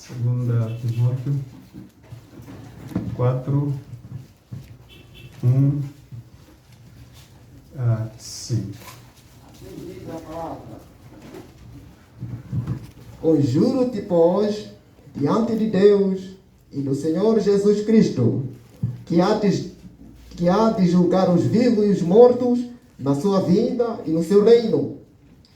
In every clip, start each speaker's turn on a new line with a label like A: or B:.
A: Segunda Timóteo 4, 1 a 5.
B: Conjuro-te, pois, diante de Deus e do Senhor Jesus Cristo, que há de julgar os vivos e os mortos na sua vinda e no seu reino,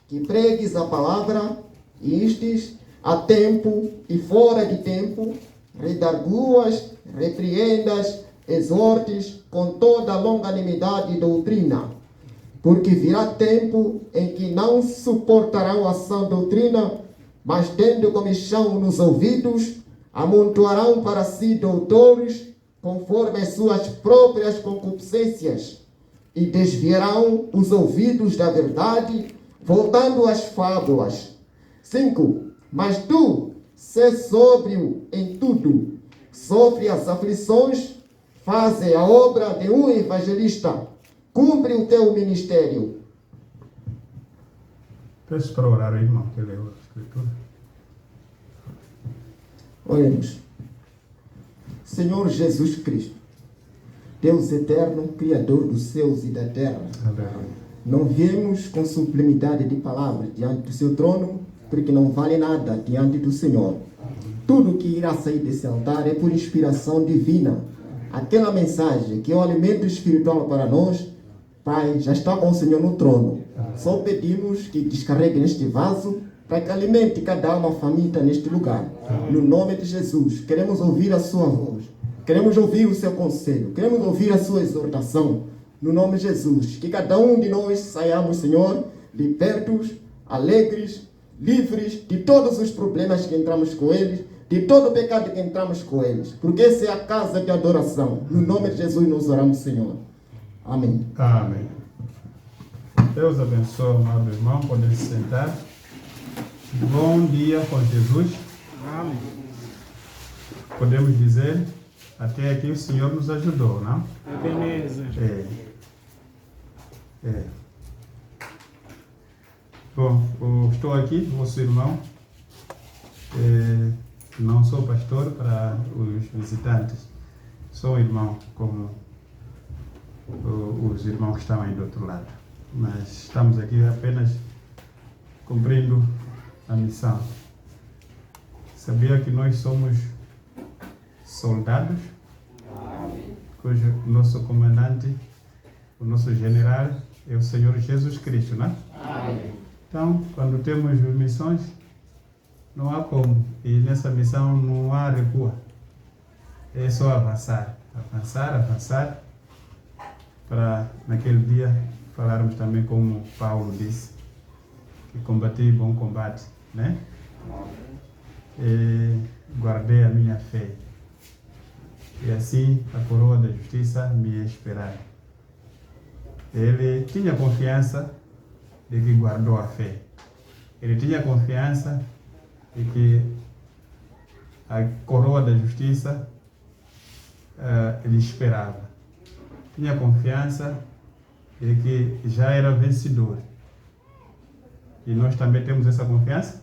B: que pregues a palavra, istes a tempo e fora de tempo, redarguas, repreendas, exortes com toda a longanimidade e doutrina, porque virá tempo em que não suportarão a sã doutrina, mas tendo comichão nos ouvidos, amontoarão para si doutores, conforme as suas próprias concupiscências, e desviarão os ouvidos da verdade, voltando às fábulas. 5. Mas tu, sê sóbrio em tudo, sofre as aflições, faze a obra de um evangelista, cumpre o teu ministério.
A: Peço para orar, irmão, que leu a Escritura.
B: Oremos. Senhor Jesus Cristo, Deus eterno, Criador dos céus e da terra,
A: Aleluia.
B: não viemos com sublimidade de palavras diante do seu trono, porque não vale nada diante do Senhor. Tudo que irá sair desse altar é por inspiração divina. Aquela mensagem que é o alimento espiritual para nós, Pai, já está com o Senhor no trono. Só pedimos que descarregue neste vaso para que alimente cada alma faminta neste lugar. No nome de Jesus, queremos ouvir a sua voz. Queremos ouvir o seu conselho. Queremos ouvir a sua exortação. No nome de Jesus, que cada um de nós saiamos, Senhor, libertos, alegres, livres de todos os problemas que entramos com eles, de todo o pecado que entramos com eles. Porque essa é a casa de adoração. No nome de Jesus nós oramos, Senhor. Amém.
A: Amém. Deus abençoe, amado irmão. Podem se sentar. Bom dia com Jesus.
C: Amém.
A: Podemos dizer, até aqui o Senhor nos ajudou, não?
C: Beleza.
A: Bom, eu estou aqui, vosso irmão. Não sou pastor para os visitantes. Sou irmão, como os irmãos que estão aí do outro lado. Mas estamos aqui apenas cumprindo a missão. Sabia que nós somos soldados, cujo nosso comandante, o nosso general é o Senhor Jesus Cristo, não é? Então, quando temos missões, não há como. E nessa missão não há recua. É só avançar. Avançar. Para naquele dia falarmos também como Paulo disse, que combati bom combate, né? E guardei a minha fé. E assim a coroa da justiça me esperava. Ele tinha confiança de que guardou a fé. Ele tinha confiança de que a coroa da justiça ele esperava. Tinha confiança de que já era vencedor. E nós também temos essa confiança?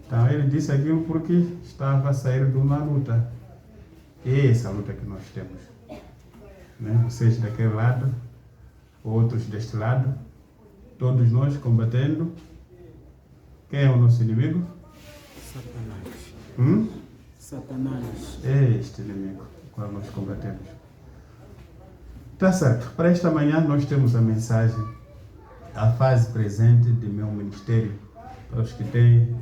A: Então ele disse aquilo porque estava a sair de uma luta. E é essa luta que nós temos. Né? Vocês daquele lado, outros deste lado, todos nós combatendo. Quem é o nosso inimigo?
C: Satanás. Satanás.
A: É este inimigo com qual nós combatemos. Tá certo. Para esta manhã nós temos a mensagem, a fase presente de meu ministério. Para os que têm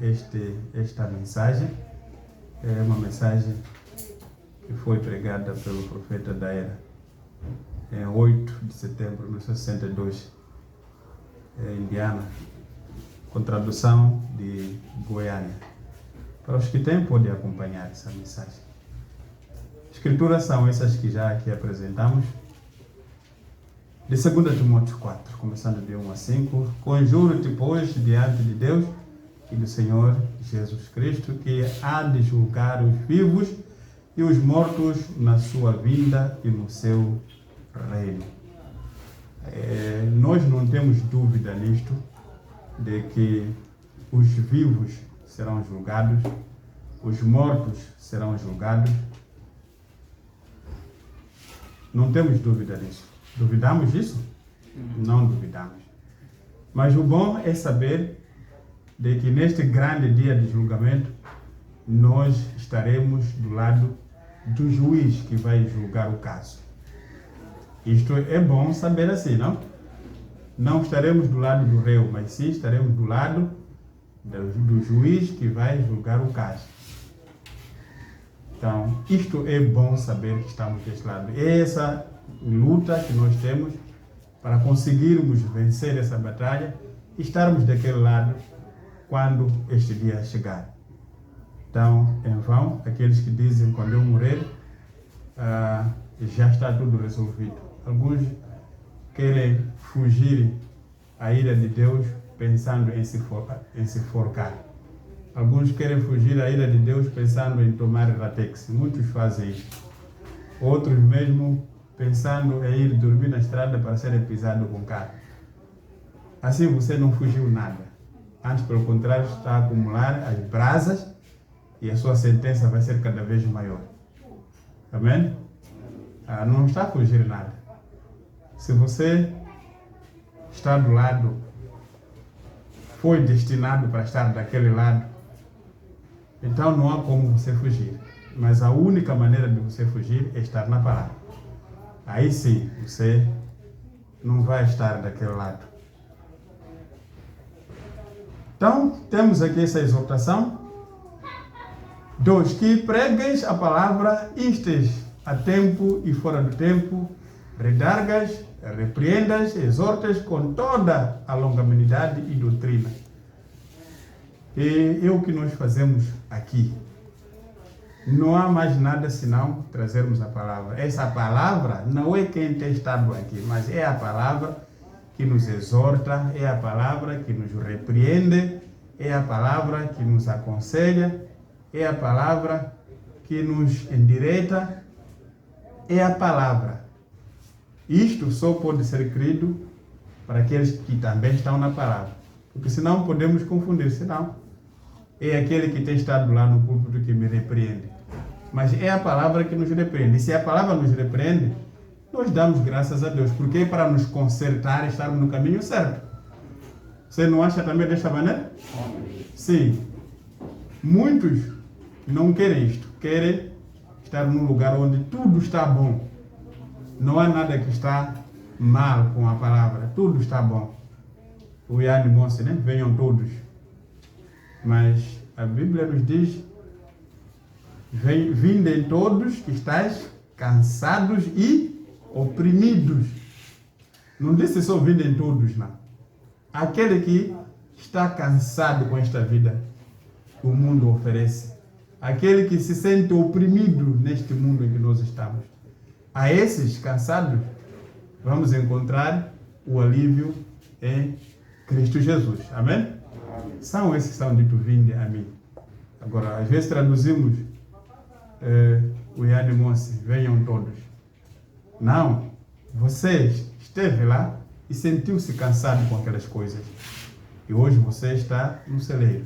A: esta mensagem, é uma mensagem que foi pregada pelo profeta da era, em 8 de setembro de 1962, em Indiana, com tradução de Goiânia. Para os que têm, podem acompanhar essa mensagem. Escrituras são essas que já aqui apresentamos. De 2 Timóteo 4, começando de 1 a 5. Conjuro-te, pois, diante de Deus e do Senhor Jesus Cristo, que há de julgar os vivos e os mortos na sua vinda e no seu reino. Nós não temos dúvida nisto, de que os vivos serão julgados os mortos serão julgados. Não temos dúvida disso. Duvidamos disso? Não duvidamos. Mas o bom é saber de que neste grande dia de julgamento, nós estaremos do lado do juiz que vai julgar o caso. Isto é bom saber assim, não? Não estaremos do lado do réu, mas sim estaremos do lado do juiz que vai julgar o caso. Então, isto é bom saber que estamos deste lado. É essa luta que nós temos para conseguirmos vencer essa batalha e estarmos daquele lado quando este dia chegar. Então, em vão, aqueles que dizem quando eu morrer, já está tudo resolvido. Alguns querem fugir à ira de Deus pensando em se forcar. Alguns querem fugir à ira de Deus pensando em tomar latex. Muitos fazem isso. Outros mesmo pensando em ir dormir na estrada para serem pisados com carro. Assim você não fugiu nada. Antes, pelo contrário, está a acumular as brasas e a sua sentença vai ser cada vez maior. Amém? Não está a fugir nada. Se você está do lado, foi destinado para estar daquele lado, então não há como você fugir. Mas a única maneira de você fugir é estar na palavra. Aí sim, você não vai estar daquele lado. Então, temos aqui essa exortação. 2. Que pregues a palavra, instes a tempo e fora do tempo, redargas, repreendas, exortas com toda a longanimidade e doutrina. E é o que nós fazemos aqui. Não há mais nada senão trazermos a palavra. Essa palavra não é quem tem estado aqui, mas é a palavra que nos exorta, é a palavra que nos repreende, é a palavra que nos aconselha, é a palavra que nos endireita, é a palavra. Isto só pode ser crido para aqueles que também estão na palavra, porque senão podemos confundir, senão é aquele que tem estado lá no púlpito que me repreende. Mas é a palavra que nos repreende. E se a palavra nos repreende, nós damos graças a Deus, porque é para nos consertar e estarmos no caminho certo. Você não acha também desta maneira? Sim. Muitos não querem isto. Querem estar num lugar onde tudo está bom. Não há nada que está mal com a palavra. Tudo está bom. O animou-se, né? Venham todos. Mas a Bíblia nos diz: vindem todos que estáis cansados e oprimidos. Não disse só vindem todos, não. Aquele que está cansado com esta vida que o mundo oferece. Aquele que se sente oprimido neste mundo em que nós estamos. A esses cansados, vamos encontrar o alívio em Cristo Jesus. Amém? São esses que são ditos: vinde a mim. Agora, às vezes traduzimos o animou-se, venham todos. Não, você esteve lá e sentiu-se cansado com aquelas coisas. E hoje você está no celeiro,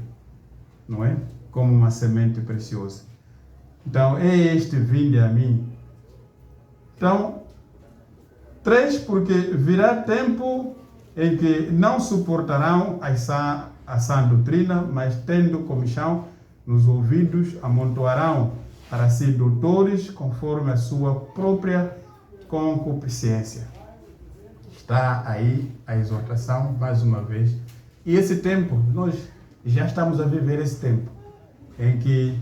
A: não é? Como uma semente preciosa. Então, é este vinde a mim. Então, 3, porque virá tempo em que não suportarão a sã doutrina, mas tendo comichão nos ouvidos, amontoarão para si doutores conforme a sua própria concupiscência. Está aí a exortação, mais uma vez. E esse tempo, nós já estamos a viver esse tempo, em que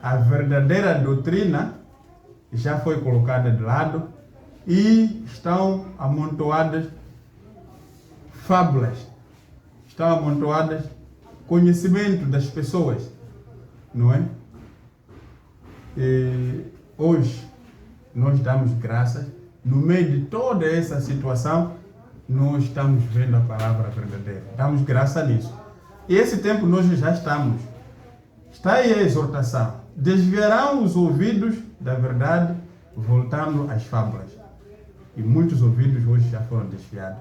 A: a verdadeira doutrina já foi colocada de lado e estão amontoadas fábulas, estão amontoadas conhecimento das pessoas, não é? E hoje nós damos graças, no meio de toda essa situação, nós estamos vendo a palavra verdadeira, damos graça nisso. E esse tempo nós já estamos. Está aí a exortação: desviarão os ouvidos da verdade, voltando às fábulas. E muitos ouvidos hoje já foram desviados.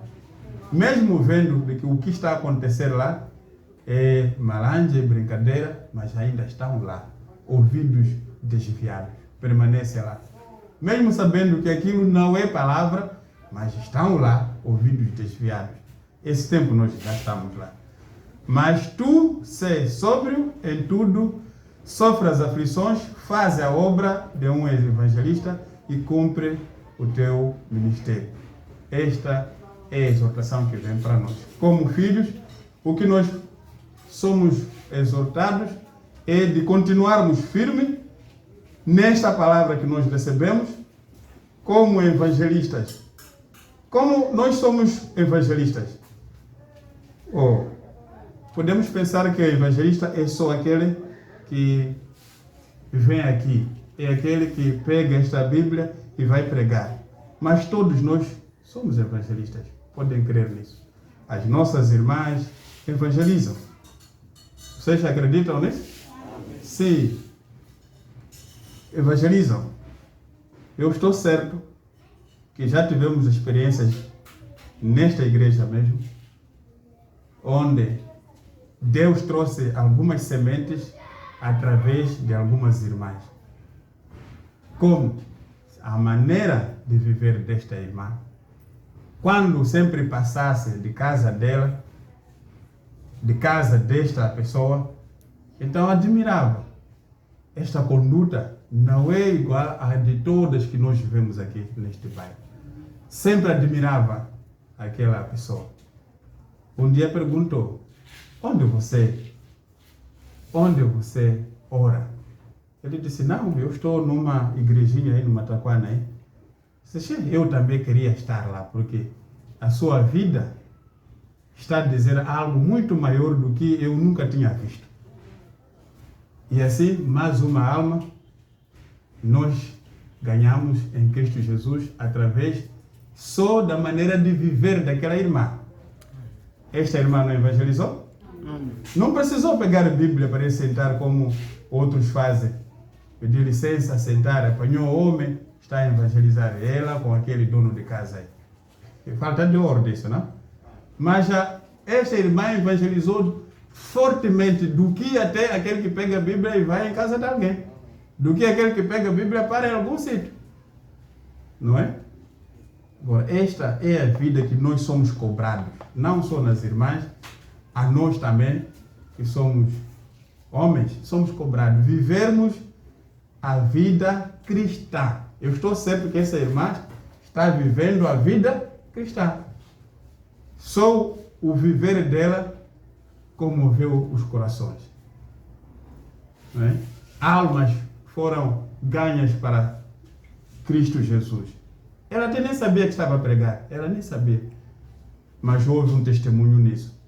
A: Mesmo vendo que o que está a acontecer lá é malange, brincadeira, mas ainda estão lá. ouvidos desviados. Permanece lá. Mesmo sabendo que aquilo não é palavra, mas estão lá, ouvidos desviados. Esse tempo nós já estamos lá. Mas tu, sei sóbrio em tudo, sofre as aflições, faz a obra de um evangelista e cumpre o teu ministério. Esta é a exortação que vem para nós. Como filhos, o que nós somos exortados é de continuarmos firmes nesta palavra que nós recebemos como evangelistas. Como nós somos evangelistas? Podemos pensar que o evangelista é só aquele que vem aqui, é aquele que pega esta Bíblia e vai pregar. Mas todos nós somos evangelistas, podem crer nisso. As nossas irmãs evangelizam. Vocês acreditam nisso? Sim. Evangelizam. Eu estou certo que já tivemos experiências nesta igreja mesmo, onde Deus trouxe algumas sementes através de algumas irmãs. Como a maneira de viver desta irmã, quando sempre passasse de casa dela, de casa desta pessoa, então admirava. Esta conduta não é igual à de todas que nós vivemos aqui neste bairro. Sempre admirava aquela pessoa. Um dia perguntou: onde você ora? Ele disse: não, eu estou numa igrejinha aí no Mataquana. Eu também queria estar lá, porque a sua vida está a dizer algo muito maior do que eu nunca tinha visto. E assim, mais uma alma nós ganhamos em Cristo Jesus através só da maneira de viver daquela irmã. Esta irmã não evangelizou? Não precisou pegar a Bíblia para ir sentar como outros fazem. Pedir licença, sentar, apanhou o homem, está a evangelizar ela com aquele dono de casa aí. Falta de ordem isso, não? Mas esta irmã evangelizou fortemente do que até aquele que pega a Bíblia e vai em casa de alguém. Do que aquele que pega a Bíblia para em algum sítio. Não é? Agora, esta é a vida que nós somos cobrados. Não só nas irmãs, a nós também, que somos homens, somos cobrados. Vivermos a vida cristã. Eu estou certo que essa irmã está vivendo a vida cristã. Só o viver dela comoveu os corações. Não é? Almas foram ganhas para Cristo Jesus. Ela até nem sabia que estava a pregar. Ela nem sabia. Mas houve um testemunho nisso.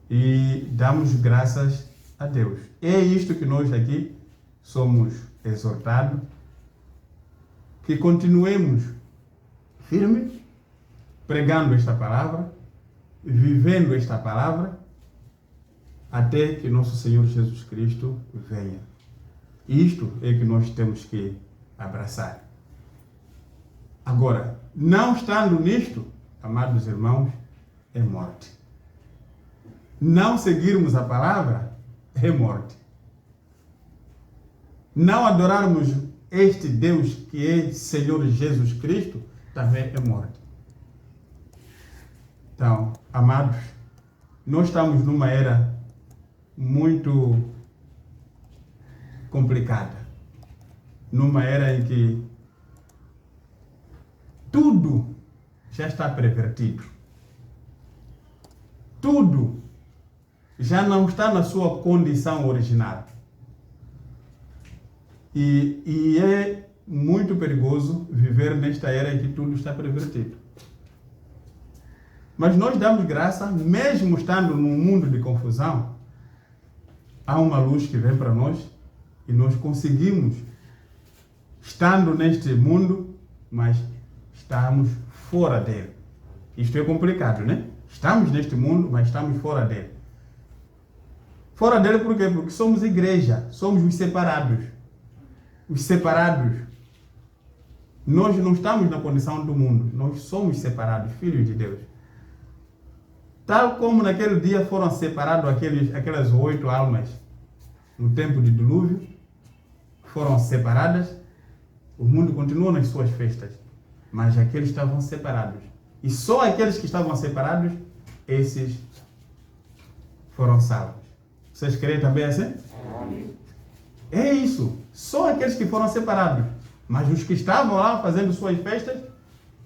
A: E damos graças a Deus. É isto que nós aqui somos exortados. Que continuemos firmes, pregando esta palavra, vivendo esta palavra, até que nosso Senhor Jesus Cristo venha. Isto é que nós temos que abraçar. Agora, não estando nisto, amados irmãos, é morte. Não seguirmos a palavra é morte. Não adorarmos este Deus que é Senhor Jesus Cristo também é morte. Então, amados, nós estamos numa era muito complicada. Numa era em que tudo já está pervertido. Tudo já não está na sua condição original. E é muito perigoso viver nesta era em que tudo está pervertido. Mas nós damos graça, mesmo estando num mundo de confusão, há uma luz que vem para nós e nós conseguimos, estando neste mundo, mas estamos fora dele. Isto é complicado, né? Estamos neste mundo, mas estamos fora dele. Fora dele por quê? Porque somos igreja, somos os separados. Os separados. Nós não estamos na condição do mundo, nós somos separados, filhos de Deus. Tal como naquele dia foram separados aquelas 8 almas no tempo de dilúvio, foram separadas, o mundo continua nas suas festas, mas aqueles estavam separados. E só aqueles que estavam separados, esses foram salvos. Vocês creem também assim? É isso. Só aqueles que foram separados. Mas os que estavam lá fazendo suas festas,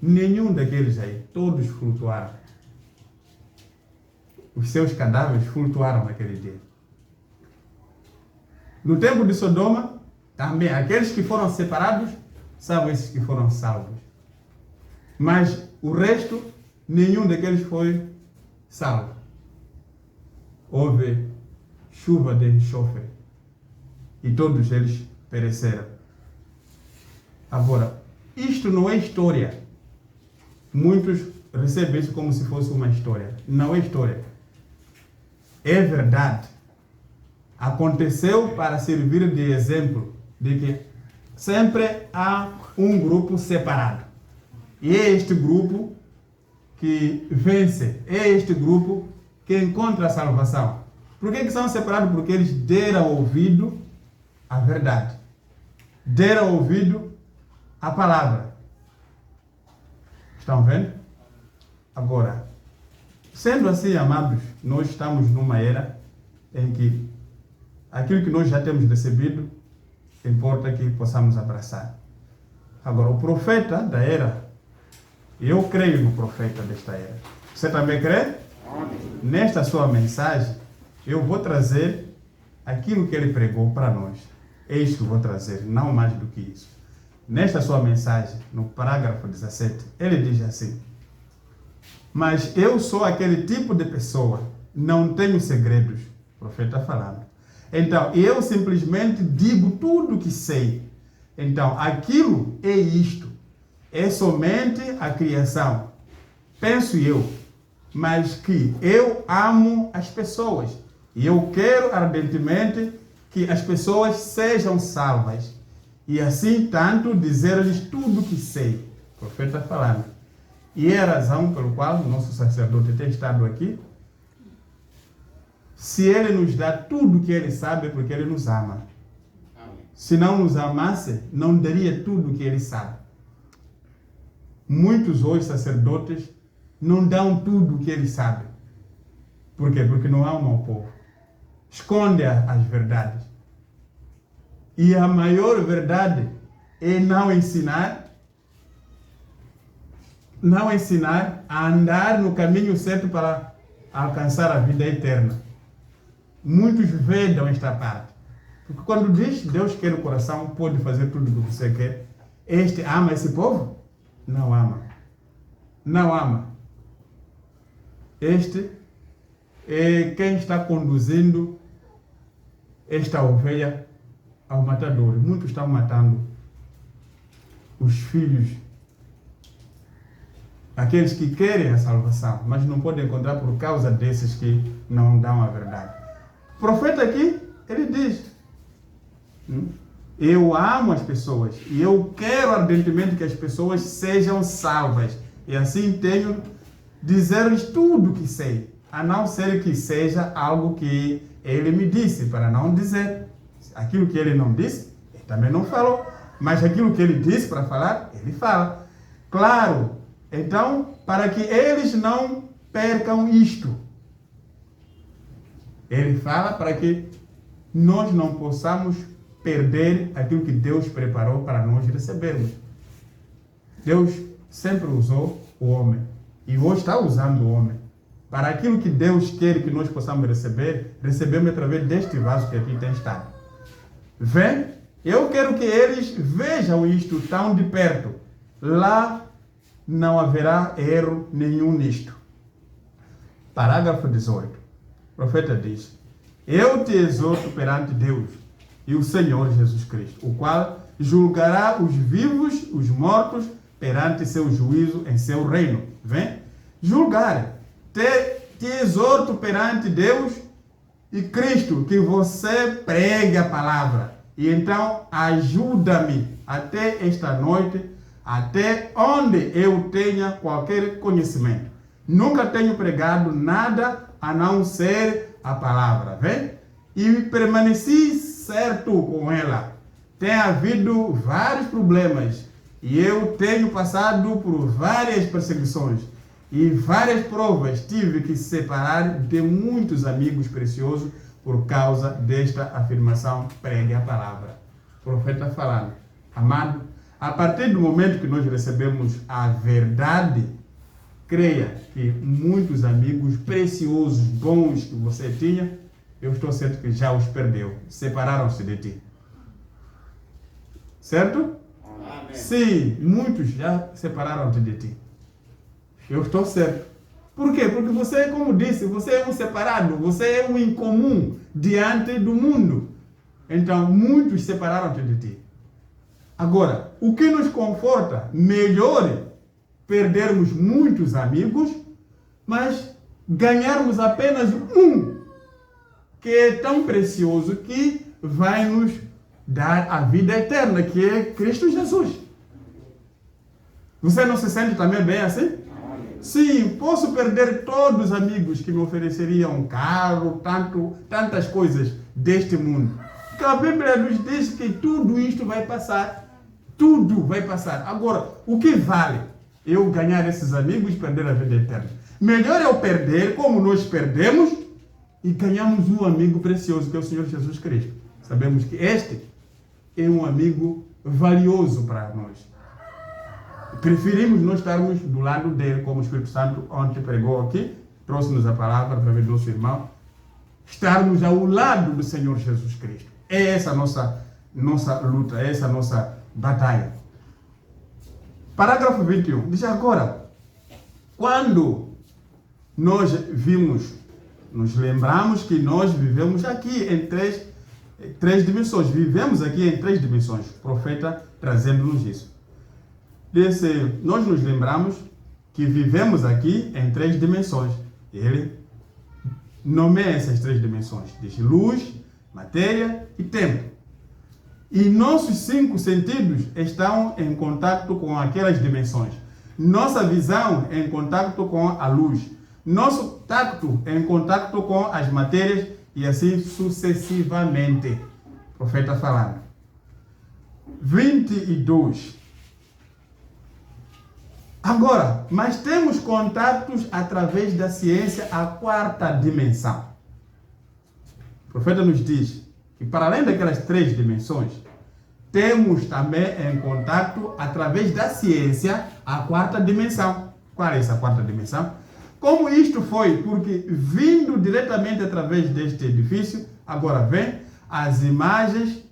A: nenhum daqueles aí. Todos flutuaram. Os seus cadáveres flutuaram naquele dia. No tempo de Sodoma, também aqueles que foram separados são esses que foram salvos. Mas o resto, nenhum daqueles foi salvo. Houve chuva de enxofre e todos eles pereceram. Agora, isto não é história. Muitos recebem isso como se fosse uma história. Não é história. É verdade. Aconteceu para servir de exemplo de que sempre há um grupo separado. E é este grupo que vence. É este grupo que encontra a salvação. Por que são separados? Porque eles deram ouvido à verdade. Deram ouvido à palavra. Estão vendo? Agora, sendo assim, amados, nós estamos numa era em que aquilo que nós já temos recebido, importa que possamos abraçar. Agora, o profeta da era, eu creio no profeta desta era. Você também crê? Nesta sua mensagem, eu vou trazer aquilo que ele pregou para nós. É isso que eu vou trazer, não mais do que isso. Nesta sua mensagem, no parágrafo 17, ele diz assim: mas eu sou aquele tipo de pessoa, não tenho segredos. O profeta está falando. Então, eu simplesmente digo tudo o que sei. Então, aquilo é isto. É somente a criação. Penso eu. Mas que eu amo as pessoas. E eu quero ardentemente que as pessoas sejam salvas. E assim, tanto dizer-lhes tudo o que sei. O profeta está falando. E é a razão pelo qual o nosso sacerdote tem estado aqui. Se ele nos dá tudo o que ele sabe, é porque ele nos ama. Se não nos amasse, não daria tudo o que ele sabe. Muitos hoje sacerdotes não dão tudo o que eles sabem. Por quê? Porque não amam o povo. Esconde as verdades. E a maior verdade é não ensinar a andar no caminho certo para alcançar a vida eterna. Muitos vedam esta parte. Porque quando diz Deus quer o coração, pode fazer tudo o que você quer. Este ama esse povo? Não ama. Não ama. Este é quem está conduzindo esta ovelha ao matador. Muitos estão matando os filhos, aqueles que querem a salvação, mas não podem encontrar por causa desses que não dão a verdade. O profeta aqui, ele diz: eu amo as pessoas e eu quero ardentemente que as pessoas sejam salvas. E assim tenho dizer-lhes tudo o que sei, a não ser que seja algo que ele me disse, para não dizer. Aquilo que ele não disse, ele também não falou. Mas aquilo que ele disse para falar, ele fala. Claro, então, para que eles não percam isto, ele fala para que nós não possamos perder aquilo que Deus preparou para nós recebermos. Deus sempre usou o homem e hoje está usando o homem. Para aquilo que Deus quer que nós possamos receber, recebemos através deste vaso que aqui tem estado. Vem? Eu quero que eles vejam isto tão de perto. Lá não haverá erro nenhum nisto. Parágrafo 18. O profeta diz: eu te exorto perante Deus e o Senhor Jesus Cristo, o qual julgará os vivos, os mortos, perante seu juízo em seu reino. Vem? Julgar. Te exorto perante Deus e Cristo, que você pregue a palavra. E então ajuda-me até esta noite, até onde eu tenha qualquer conhecimento. Nunca tenho pregado nada a não ser a palavra. Vem? E permaneci certo com ela. tem havido vários problemas e eu tenho passado por várias perseguições e várias provas. Tive que se separar de muitos amigos preciosos por causa desta afirmação. Pregue a palavra. O profeta falando. Amado, a partir do momento que nós recebemos a verdade, creia que muitos amigos preciosos, bons que você tinha, eu estou certo que já os perdeu. Separaram-se de ti. Certo? Amém. Sim, muitos já separaram-se de ti. Eu estou certo. Por quê? Porque você, como disse, você é um separado, você é um incomum diante do mundo. Então, muitos separaram-se de ti. Agora, o que nos conforta? Melhor perdermos muitos amigos, mas ganharmos apenas um, que é tão precioso, que vai nos dar a vida eterna, que é Cristo Jesus. Você não se sente também bem assim? Sim, posso perder todos os amigos que me ofereceriam um carro, tantas coisas deste mundo. Porque a Bíblia nos diz que tudo isto vai passar. Tudo vai passar. Agora, o que vale eu ganhar esses amigos e perder a vida eterna? Melhor eu perder, como nós perdemos, e ganhamos um amigo precioso, que é o Senhor Jesus Cristo. Sabemos que este é um amigo valioso para nós. Preferimos nós estarmos do lado dele, como o Espírito Santo ontem pregou aqui, trouxe-nos a palavra através do nosso irmão, estarmos ao lado do Senhor Jesus Cristo. É essa a nossa luta, é essa a nossa batalha. Parágrafo 21. Diz agora, quando nós nos lembramos que nós vivemos aqui em três dimensões. Vivemos aqui em 3 dimensões. O profeta trazendo-nos isso. Nós nos lembramos que vivemos aqui em 3 dimensões. Ele nomeia essas 3 dimensões. Diz luz, matéria e tempo. E nossos 5 sentidos estão em contato com aquelas dimensões. Nossa visão é em contato com a luz. Nosso tacto é em contato com as matérias e assim sucessivamente. O profeta falando. 22. Agora, mas temos contatos através da ciência, a 4ª dimensão. O profeta nos diz que para além daquelas 3 dimensões, temos também em contato através da ciência a 4ª dimensão. Qual é essa 4ª dimensão? Como isto foi? Porque vindo diretamente através deste edifício, agora vem as imagens,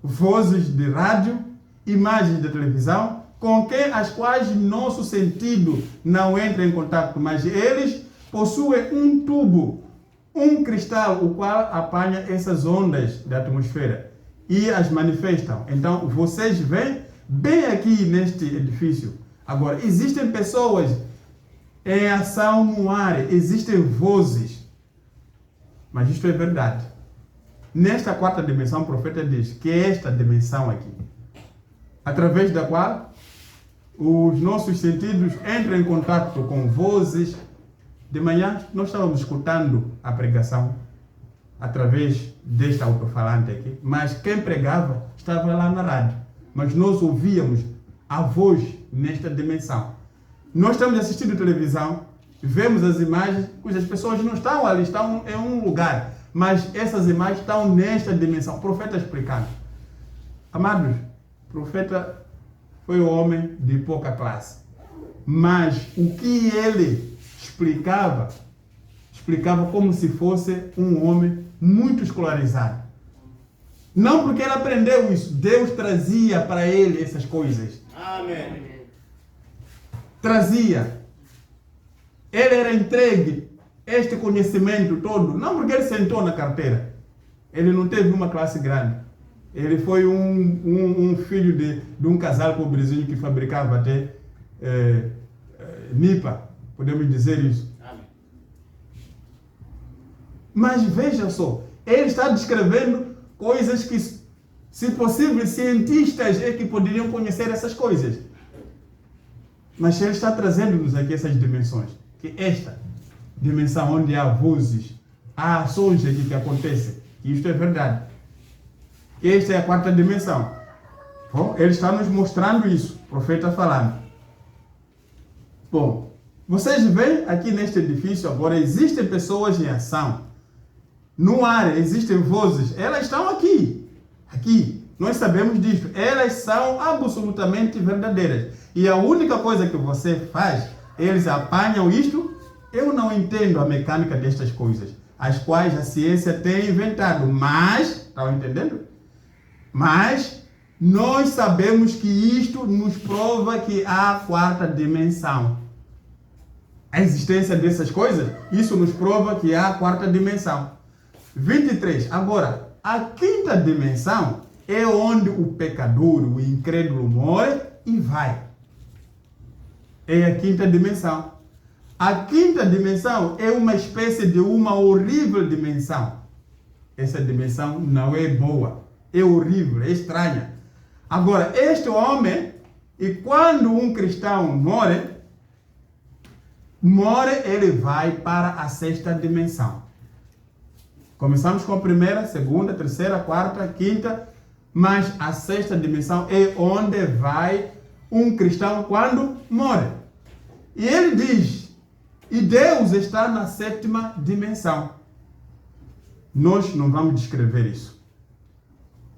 A: vozes de rádio, imagens de televisão, com as quais nosso sentido não entra em contato, mas eles possuem um tubo, um cristal, o qual apanha essas ondas da atmosfera e as manifestam. Então, vocês veem bem aqui neste edifício. Agora, existem pessoas em ação no ar, existem vozes, mas isto é verdade. Nesta 4ª dimensão, o profeta diz que é esta dimensão aqui, através da qual os nossos sentidos entram em contato com vozes. De manhã, nós estávamos escutando a pregação através deste alto-falante aqui, mas quem pregava estava lá na rádio, mas nós ouvíamos a voz nesta dimensão. Nós estamos assistindo televisão, vemos as imagens, cujas pessoas não estão ali, estão em um lugar, mas essas imagens estão nesta dimensão. O profeta explicando. Amados, o profeta foi um homem de pouca classe, mas o que ele explicava como se fosse um homem muito escolarizado. Não porque ele aprendeu isso, Deus trazia para ele essas coisas. Amém. Trazia. Ele era entregue este conhecimento todo, não porque ele sentou na carteira. Ele não teve uma classe grande. Ele foi um filho de um casal pobrezinho que fabricava até nipa, podemos dizer isso. Amém. Mas veja só, ele está descrevendo coisas que, se possível, cientistas é que poderiam conhecer essas coisas. Mas ele está trazendo-nos aqui essas dimensões. Que esta dimensão onde há vozes, há ações aqui que acontecem. E isto é verdade. Esta é a 4ª dimensão. Bom, ele está nos mostrando isso, o profeta falando. Bom, vocês veem aqui neste edifício agora, existem pessoas em ação. No ar existem vozes, elas estão aqui. Aqui, nós sabemos disso. Elas são absolutamente verdadeiras. E a única coisa que você faz, eles apanham isto. Eu não entendo a mecânica destas coisas, as quais a ciência tem inventado. Mas, estão entendendo? Mas nós sabemos que isto nos prova que há quarta dimensão. A existência dessas coisas, isso nos prova que há quarta dimensão. 23. Agora, a quinta dimensão é onde o pecador, o incrédulo mora e vai. É a quinta dimensão. A quinta dimensão é uma espécie de uma horrível dimensão. Essa dimensão não é boa, é horrível, é estranha. Agora, este homem, e quando um cristão morre, ele vai para a sexta dimensão. Começamos com a primeira, segunda, terceira, quarta, quinta, mas a sexta dimensão é onde vai um cristão quando morre. E ele diz, e Deus está na sétima dimensão. Nós não vamos descrever isso.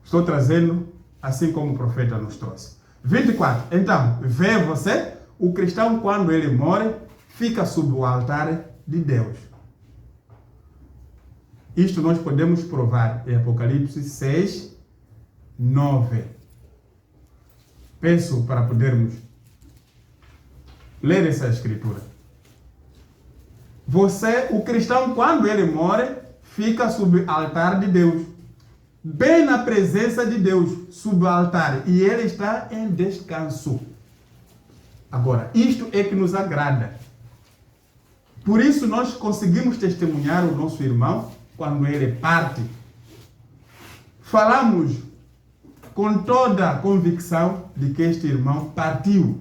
A: Estou trazendo assim como o profeta nos trouxe. 24. Então, vê você, o cristão quando ele morre, fica sob o altar de Deus. Isto nós podemos provar em Apocalipse 6, 9. Peço para podermos ler essa escritura. Você, o cristão, quando ele morre, fica sob o altar de Deus. Bem na presença de Deus, sob o altar. E ele está em descanso. Agora, isto é que nos agrada. Por isso nós conseguimos testemunhar o nosso irmão quando ele parte. Falamos com toda a convicção de que este irmão partiu.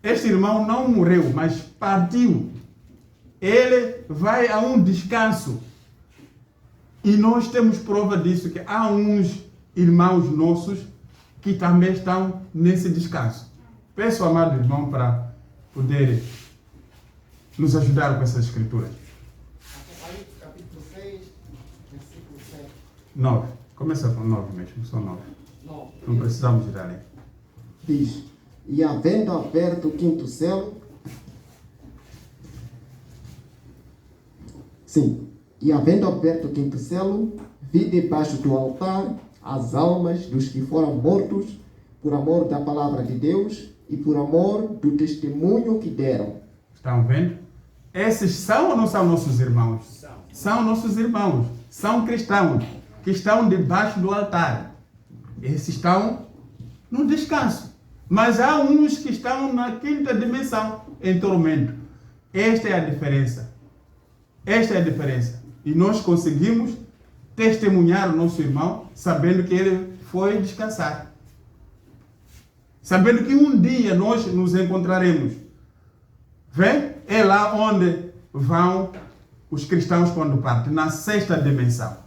A: Este irmão não morreu, mas partiu. Ele vai a um descanso. E nós temos prova disso, que há uns irmãos nossos que também estão nesse descanso. Peço ao amado irmão para poder nos ajudar com essas escrituras.
B: Apocalipse capítulo 6, versículo 7.
A: 9. Começa com 9 mesmo, só 9.
B: 9.
A: Não precisamos ir além.
B: Diz, e havendo aberto o quinto céu, e havendo aberto o quinto céu, vi debaixo do altar as almas dos que foram mortos por amor da palavra de Deus e por amor do testemunho que deram.
A: Estão vendo? Esses são ou não são nossos irmãos? São nossos irmãos. São cristãos que estão debaixo do altar. Esses estão no descanso. Mas há uns que estão na quinta dimensão, em tormento. Esta é a diferença. Esta é a diferença. E nós conseguimos testemunhar o nosso irmão, sabendo que ele foi descansar. Sabendo que um dia nós nos encontraremos. Vê? É lá onde vão os cristãos quando partem, na sexta dimensão.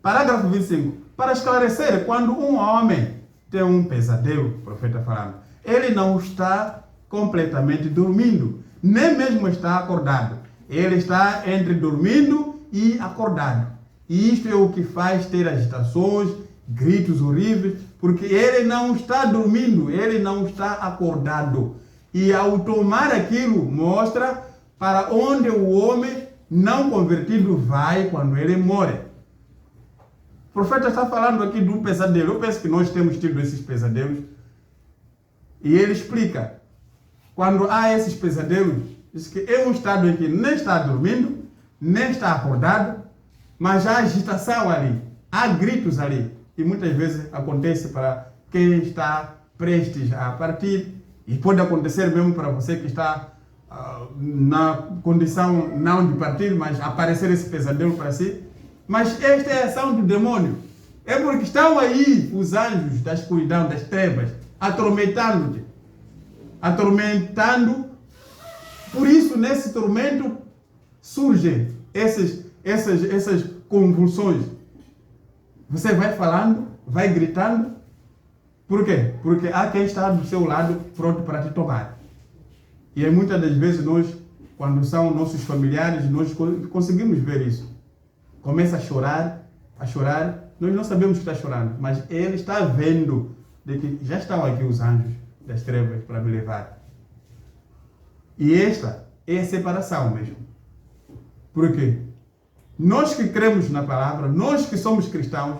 A: Parágrafo 25. Para esclarecer, quando um homem tem um pesadelo, o profeta falando, ele não está completamente dormindo, nem mesmo está acordado. Ele está entre dormindo e acordado. E isto é o que faz ter agitações, gritos horríveis, porque ele não está dormindo, ele não está acordado. E ao tomar aquilo, mostra para onde o homem não convertido vai quando ele morre. O profeta está falando aqui de um pesadelo. Eu penso que nós temos tido esses pesadelos. E ele explica. Quando há esses pesadelos, diz que é um estado em que nem está dormindo, nem está acordado, mas há agitação ali, há gritos ali. E muitas vezes acontece para quem está prestes a partir, e pode acontecer mesmo para você que está na condição não de partir, mas aparecer esse pesadelo para si. Mas esta é a ação do demônio. É porque estão aí os anjos da escuridão, das trevas, atormentando-te. Atormentando. Por isso, nesse tormento, surgem essas convulsões. Você vai falando, vai gritando, Por quê? Porque há quem está do seu lado pronto para te tomar. E aí, muitas das vezes nós, quando são nossos familiares, nós conseguimos ver isso. Começa a chorar, nós não sabemos que está chorando, mas ele está vendo de que já estão aqui os anjos das trevas para me levar. E esta é a separação mesmo. Por quê? Nós que cremos na palavra, nós que somos cristãos,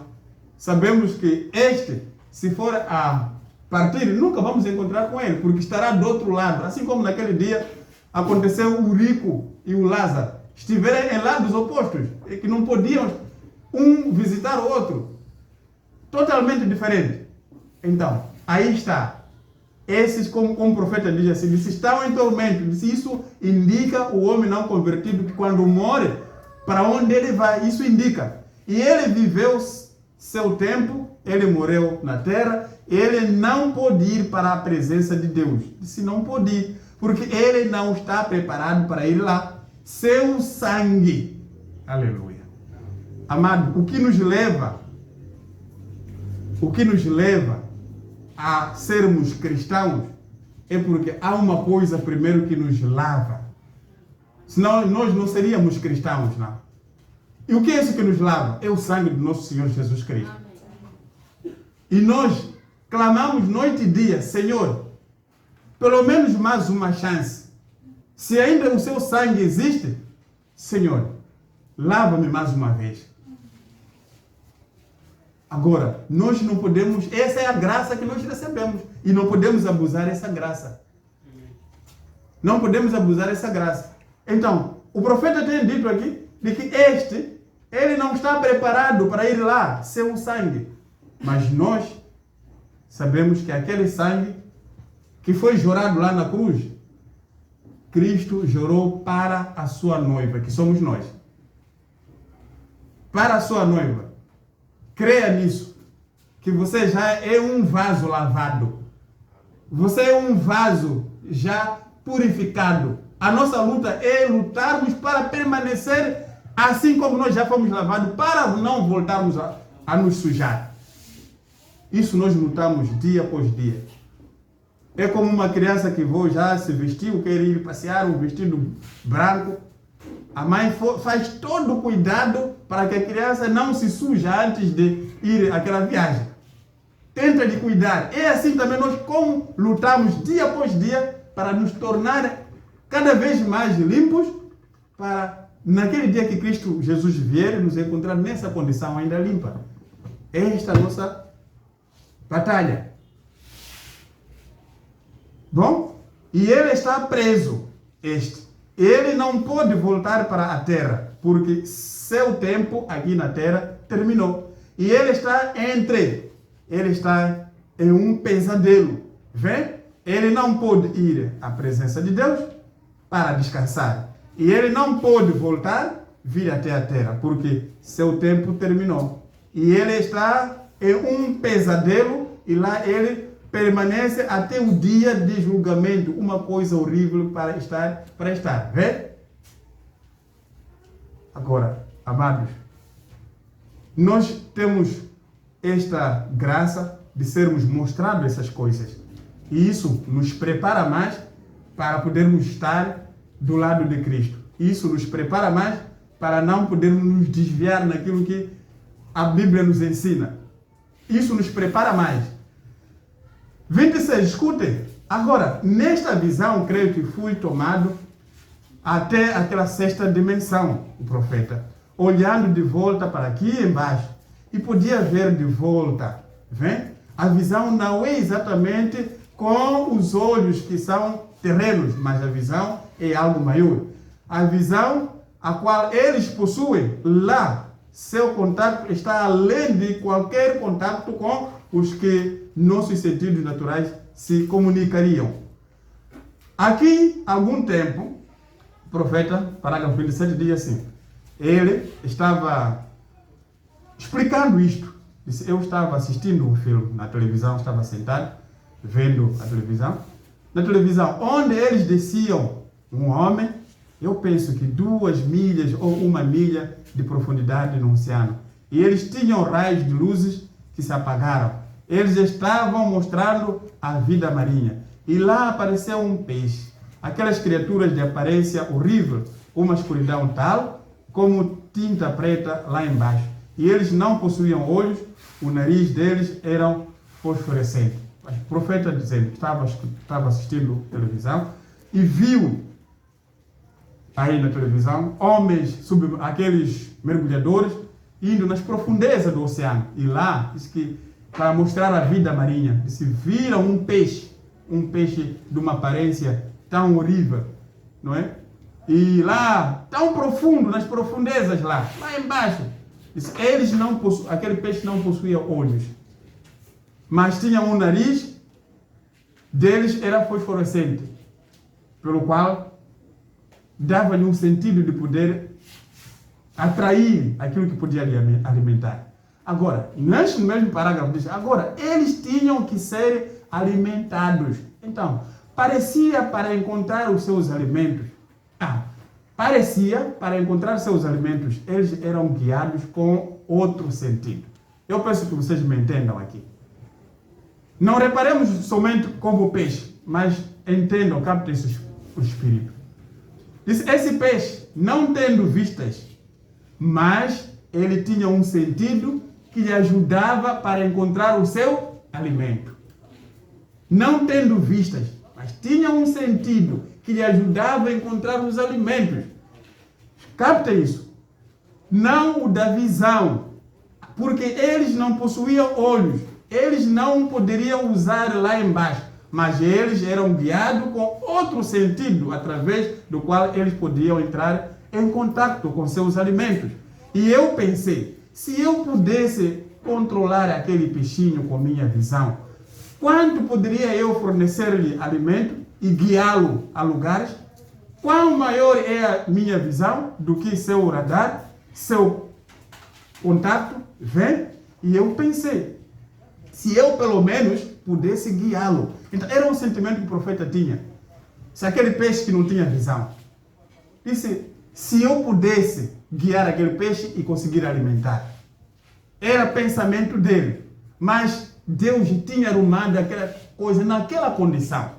A: sabemos que este, se for a partir, nunca vamos encontrar com ele, porque estará do outro lado. Assim como naquele dia aconteceu o rico e o Lázaro. Estiveram em lados opostos, e que não podiam um visitar o outro. Totalmente diferente. Então, aí está. Esses, como o profeta diz assim, se estão em tormento, isso indica o homem não convertido, que quando morre, para onde ele vai, isso indica. E ele viveu seu tempo, ele morreu na terra, ele não pôde ir para a presença de Deus. Disse, não pôde ir, porque ele não está preparado para ir lá. Seu sangue, aleluia. Amado, o que nos leva a sermos cristãos é porque há uma coisa primeiro que nos lava. Senão nós não seríamos cristãos, não. E o que é isso que nos lava? É o sangue do nosso Senhor Jesus Cristo. E nós clamamos noite e dia, Senhor, pelo menos mais uma chance. Se ainda o seu sangue existe, Senhor, lava-me mais uma vez. Agora, nós não podemos, essa é a graça que nós recebemos, e não podemos abusar dessa graça. Não podemos abusar dessa graça. Então, o profeta tem dito aqui de que ele não está preparado para ir lá, seu sangue. Mas nós sabemos que aquele sangue que foi jorado lá na cruz, Cristo jorou para a sua noiva, que somos nós. Para a sua noiva. Creia nisso, que você já é um vaso lavado. Você é um vaso já purificado. A nossa luta é lutarmos para permanecer assim como nós já fomos lavados, para não voltarmos a nos sujar. Isso nós lutamos dia após dia. É como uma criança que já se vestiu, quer ir passear, um vestido branco. A mãe faz todo o cuidado para que a criança não se suja antes de ir àquela viagem. Tenta de cuidar. É assim também nós como lutamos dia após dia para nos tornar cada vez mais limpos, para naquele dia que Cristo Jesus vier nos encontrar nessa condição ainda limpa. Esta é a nossa batalha. Bom, e ele está preso, Ele não pode voltar para a terra, porque seu tempo aqui na terra terminou. E ele está em um pesadelo. Vê? Ele não pode ir à presença de Deus para descansar. E ele não pode voltar, vir até a terra, porque seu tempo terminou. E ele está em um pesadelo, e lá ele permanece até o dia de julgamento. Uma coisa horrível para estar. Vê? Agora, amados, nós temos esta graça de sermos mostrados essas coisas. E isso nos prepara mais para podermos estar do lado de Cristo. Isso nos prepara mais para não podermos nos desviar naquilo que a Bíblia nos ensina. Isso nos prepara mais. 26, escutem. Agora, nesta visão, creio que fui tomado até aquela sexta dimensão, o profeta, olhando de volta para aqui embaixo, e podia ver de volta. Vem? A visão não é exatamente com os olhos que são terrenos, mas a visão é algo maior. A visão a qual eles possuem lá, seu contato está além de qualquer contato com os que nossos sentidos naturais se comunicariam. Aqui, há algum tempo, o profeta, parágrafo 27, diz assim, ele estava explicando isto. Disse, eu estava assistindo um filme na televisão, estava sentado, vendo a televisão. Na televisão, onde eles desciam um homem, eu penso que 2 milhas ou 1 milha de profundidade no oceano. E eles tinham raios de luzes que se apagaram. eles estavam mostrando a vida marinha. E lá apareceu um peixe. Aquelas criaturas de aparência horrível, uma escuridão tal como tinta preta lá embaixo. E eles não possuíam olhos, o nariz deles era fosforescente. O profeta dizendo que estava assistindo televisão e viu aí na televisão homens, aqueles mergulhadores, indo nas profundezas do oceano. E lá, diz que para mostrar a vida marinha, se viram um peixe de uma aparência tão horrível, não é? E lá, tão profundo, nas profundezas lá embaixo, aquele peixe não possuía olhos, mas tinha um nariz, deles era fosforescente, pelo qual dava-lhe um sentido de poder atrair aquilo que podia lhe alimentar. Agora, neste mesmo parágrafo diz, agora, eles tinham que ser alimentados. Então, parecia para encontrar os seus alimentos. Para encontrar seus alimentos, eles eram guiados com outro sentido. Eu peço que vocês me entendam aqui. Não reparemos somente como peixe, mas entendam, captem o espírito. Esse peixe, não tendo vistas, mas ele tinha um sentido que lhe ajudava para encontrar o seu alimento. Não tendo vistas, mas tinha um sentido que lhe ajudava a encontrar os alimentos. Capta isso. Não o da visão, porque eles não possuíam olhos, eles não poderiam usar lá embaixo, mas eles eram guiados com outro sentido, através do qual eles podiam entrar em contato com seus alimentos. E eu pensei, se eu pudesse controlar aquele peixinho com minha visão, quanto poderia eu fornecer-lhe alimento e guiá-lo a lugares? Quão maior é a minha visão do que seu radar, seu contato? Vem? E eu pensei, se eu pelo menos pudesse guiá-lo. Então era um sentimento que o profeta tinha. Se aquele peixe que não tinha visão, disse, se eu pudesse guiar aquele peixe e conseguir alimentar. Era pensamento dele. Mas Deus tinha arrumado aquela coisa naquela condição.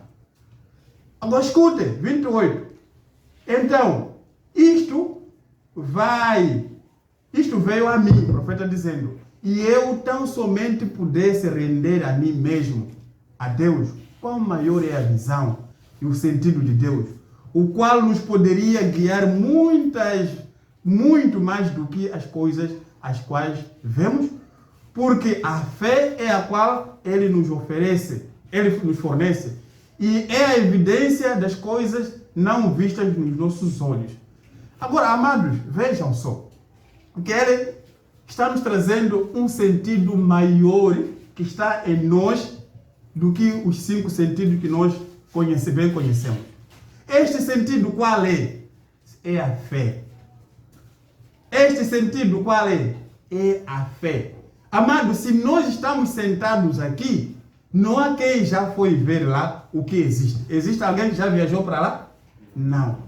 A: Agora escute, 28. Então, isto veio a mim, o profeta dizendo, e eu tão somente pudesse render a mim mesmo, a Deus, quão maior é a visão e o sentido de Deus, o qual nos poderia guiar muito mais do que as coisas as quais vemos, porque a fé é a qual Ele nos oferece, Ele nos fornece, e é a evidência das coisas não vistas nos nossos olhos. Agora, amados, vejam só, que Ele está nos trazendo um sentido maior que está em nós do que os 5 sentidos que nós bem conhecemos. Este sentido qual é? É a fé. Este sentido qual é? É a fé. Amado, se nós estamos sentados aqui, não há quem já foi ver lá o que existe. Existe alguém que já viajou para lá? Não.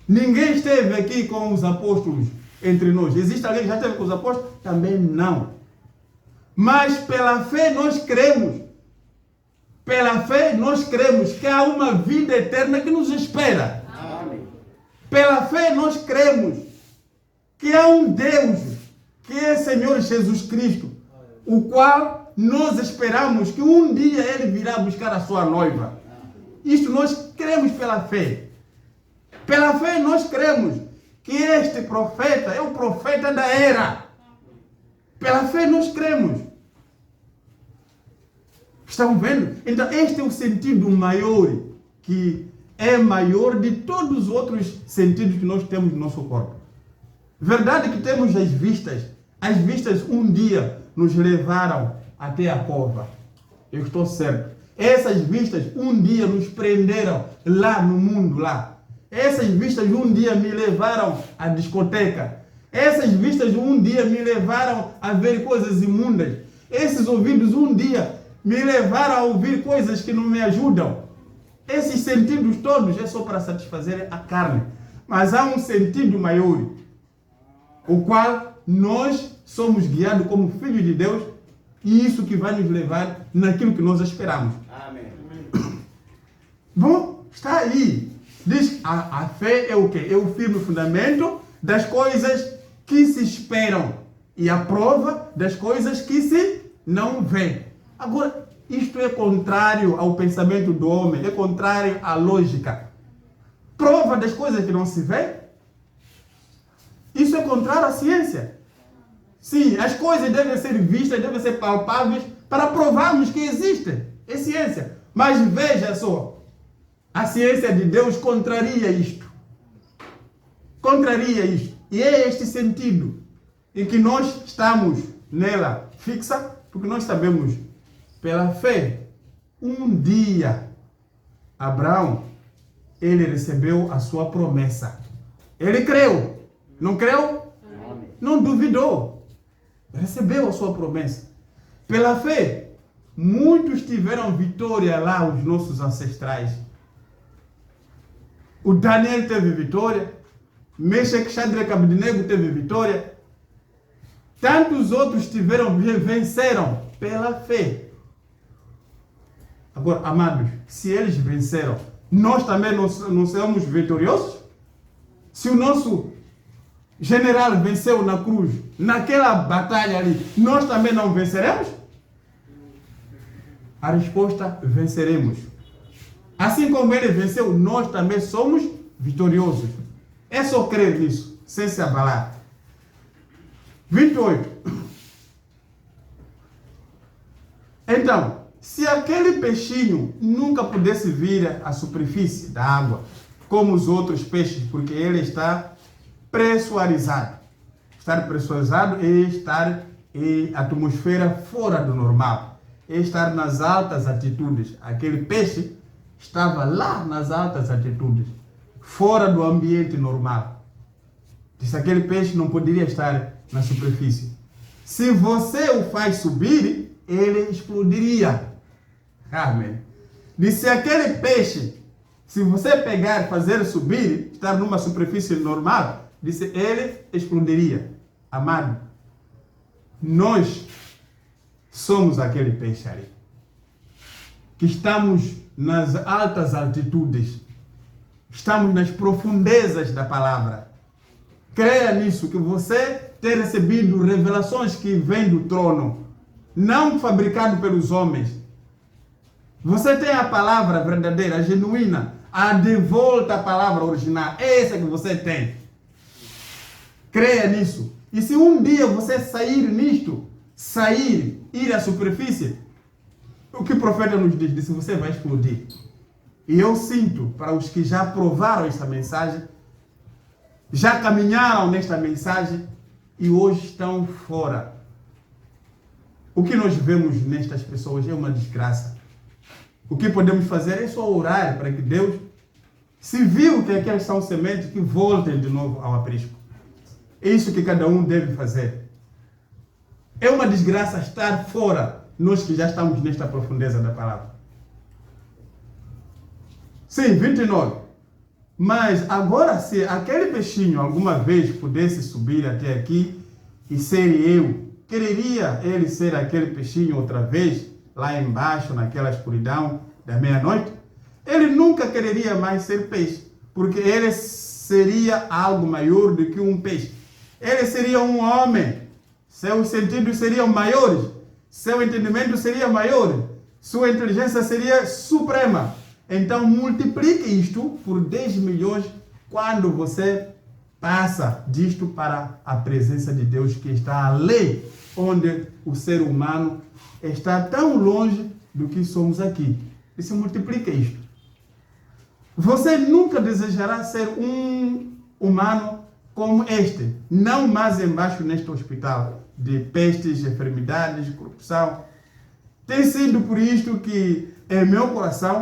A: Ninguém esteve aqui com os apóstolos entre nós. Existe alguém que já esteve com os apóstolos? Também não. Mas pela fé nós cremos. Pela fé nós cremos que há uma vida eterna que nos espera. Amém. Pela fé nós cremos que há um Deus, que é Senhor Jesus Cristo, o qual nós esperamos que um dia Ele virá buscar a sua noiva. Isto nós cremos pela fé. Pela fé nós cremos que este profeta é o profeta da era. Pela fé nós cremos. Estão vendo? Então este é o sentido maior, que é maior de todos os outros sentidos que nós temos no nosso corpo. Verdade que temos as vistas. As vistas um dia nos levaram até a cova. Eu estou certo. Essas vistas um dia nos prenderam lá no mundo lá. Essas vistas um dia me levaram à discoteca. Essas vistas um dia me levaram a ver coisas imundas. Esses ouvidos um dia me levaram a ouvir coisas que não me ajudam. Esses sentidos todos é só para satisfazer a carne. Mas há um sentido maior, o qual nós somos guiados como filhos de Deus E isso que vai nos levar naquilo que nós esperamos.
D: Amém.
A: Bom, está aí. Diz a fé é o quê? É o firme fundamento das coisas que se esperam e a prova das coisas que se não vê. Agora, isto é contrário ao pensamento do homem, é contrário à lógica. Prova das coisas que não se vê? Isso é contrário à ciência. Sim, as coisas devem ser vistas, devem ser palpáveis para provarmos que existem. É ciência. Mas veja só, a ciência de Deus contraria isto. Contraria isto. E é este sentido em que nós estamos nela fixa, porque nós sabemos, pela fé, um dia, Abraão, ele recebeu a sua promessa. Ele creu. Não creu? Não duvidou. Recebeu a sua promessa. Pela fé, muitos tiveram vitória lá, os nossos ancestrais. O Daniel teve vitória. Meshach, Shadrach, Abednego teve vitória. Tantos outros venceram pela fé. Agora, amados, se eles venceram, nós também não somos vitoriosos? Se o nosso general venceu na cruz, naquela batalha ali, nós também não venceremos? A resposta, venceremos. Assim como ele venceu, nós também somos vitoriosos. É só crer nisso, sem se abalar. 28. Então, se aquele peixinho nunca pudesse vir à superfície da água, como os outros peixes, porque ele está pressurizado. Estar pressurizado é estar em atmosfera fora do normal. É estar nas altas altitudes. Aquele peixe estava lá nas altas altitudes, fora do ambiente normal. Disse aquele peixe não poderia estar na superfície. Se você o faz subir, ele explodiria. Amém. Disse aquele peixe, se você pegar, fazer subir, estar numa superfície normal, disse ele explodiria. Amado, nós somos aquele peixe ali, que estamos nas altas altitudes, estamos nas profundezas da palavra. Creia nisso, que você tem recebido revelações que vêm do trono, não fabricado pelos homens. Você tem a palavra verdadeira, a genuína, a de volta à palavra original. É essa que você tem. Creia nisso. E se um dia você sair nisto, ir à superfície, o que o profeta nos diz? Disse, você vai explodir. E eu sinto, para os que já provaram essa mensagem, já caminharam nesta mensagem e hoje estão fora. O que nós vemos nestas pessoas é uma desgraça. O que podemos fazer é só orar para que Deus, se viu que aquelas são sementes, que voltem de novo ao aprisco. É isso que cada um deve fazer. É uma desgraça estar fora, nós que já estamos nesta profundeza da palavra. Sim, 29. Mas agora, se aquele peixinho alguma vez pudesse subir até aqui e ser eu, quereria ele ser aquele peixinho outra vez, lá embaixo, naquela escuridão da meia-noite? Ele nunca quereria mais ser peixe, porque ele seria algo maior do que um peixe. Ele seria um homem, seus sentidos seriam maiores, seu entendimento seria maior, sua inteligência seria suprema. Então multiplique isto por 10 milhões quando você passa disto para a presença de Deus, que está além, onde o ser humano está tão longe do que somos aqui. E se multiplica isto. Você nunca desejará ser um humano como este, não mais embaixo neste hospital de pestes, enfermidades, corrupção. Tem sido por isto que em meu coração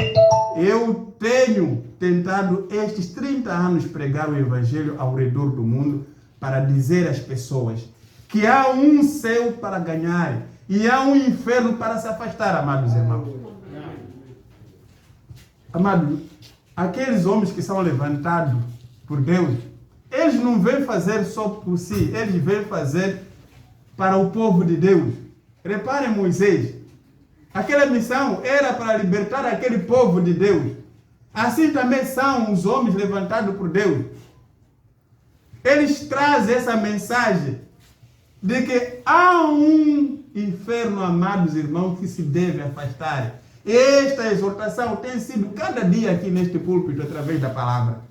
A: eu tenho tentado estes 30 anos pregar o Evangelho ao redor do mundo para dizer às pessoas que há um céu para ganhar e há um inferno para se afastar, amados irmãos. Amados, aqueles homens que são levantados por Deus, eles não vêm fazer só por si, eles vêm fazer para o povo de Deus. Reparem Moisés. Aquela missão era para libertar aquele povo de Deus. Assim também são os homens levantados por Deus. Eles trazem essa mensagem de que há um inferno, amados irmãos, que se deve afastar. Esta exortação tem sido cada dia aqui neste púlpito, através da palavra,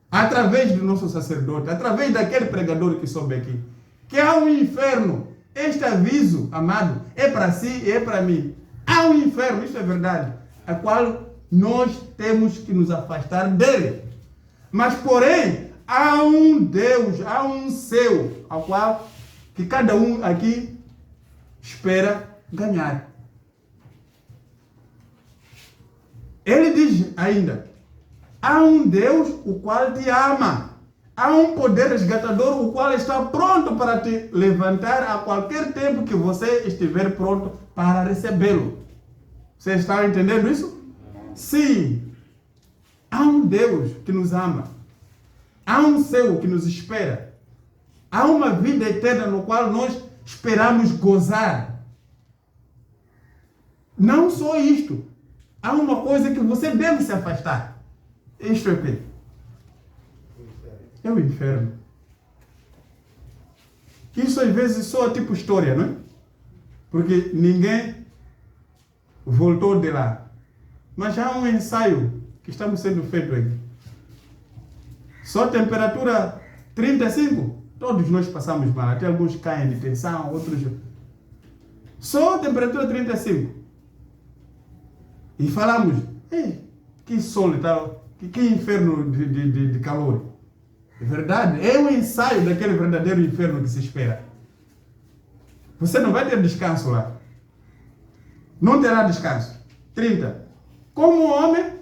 A: através do nosso sacerdote, através daquele pregador que soube aqui, que há um inferno. Este aviso, amado, é para si e é para mim. Há um inferno, isso é verdade, a qual nós temos que nos afastar dele. Mas, porém, há um Deus, há um céu, ao qual que cada um aqui espera ganhar. Ele diz ainda, há um Deus o qual te ama. Há um poder resgatador o qual está pronto para te levantar a qualquer tempo que você estiver pronto para recebê-lo. Você está entendendo isso? Sim. Há um Deus que nos ama. Há um céu que nos espera. Há uma vida eterna no qual nós esperamos gozar. Não só isto. Há uma coisa que você deve se afastar. Isto é o quê? É o inferno. Isso às vezes soa tipo história, não é? Porque ninguém voltou de lá. Mas há um ensaio que estamos sendo feito aqui. Só temperatura 35, todos nós passamos mal. Até alguns caem de tensão, outros... Só temperatura 35. E falamos, que sol e tal, que inferno de calor. É verdade, é o ensaio daquele verdadeiro inferno que se espera. Você não vai ter descanso lá. Não terá descanso. 30. Como um homem